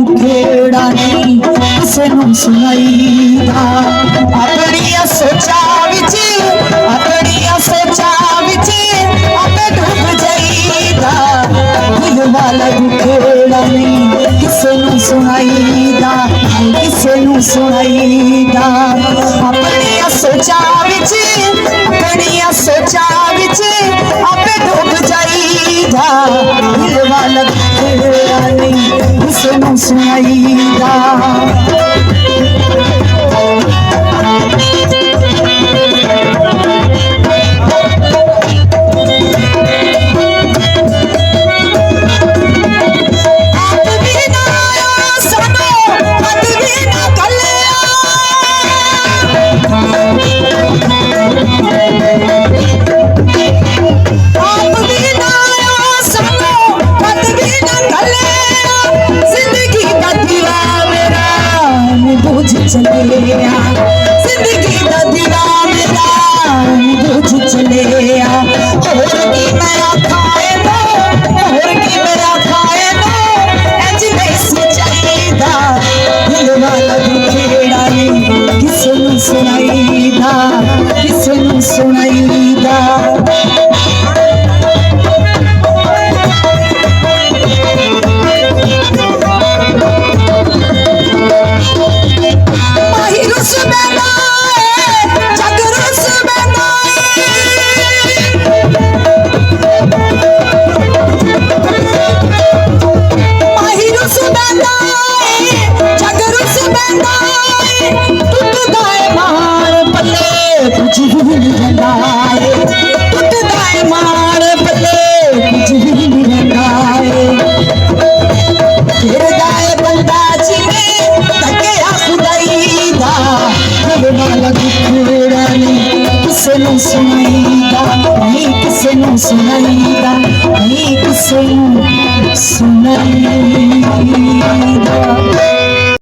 खेड़ा नहीं किसे नूं सुनाईदा अपनियां सोचां विच आपे डूब जाईदा दिल वाला खेड़ा नहीं किसे नूं सुनाईदा अपनियां सोचां विच आपे डूब जाईदा दिल वाला खेड़ा नहीं किसे नूं सुनाईदा जिंदगी दा दिला मेरा बुझ चले और की मेरा खाए नो इंज नहीं सोचाईदा दिल वाला खेड़ा नहीं किसे नूं सुनाईदा सुनाईदा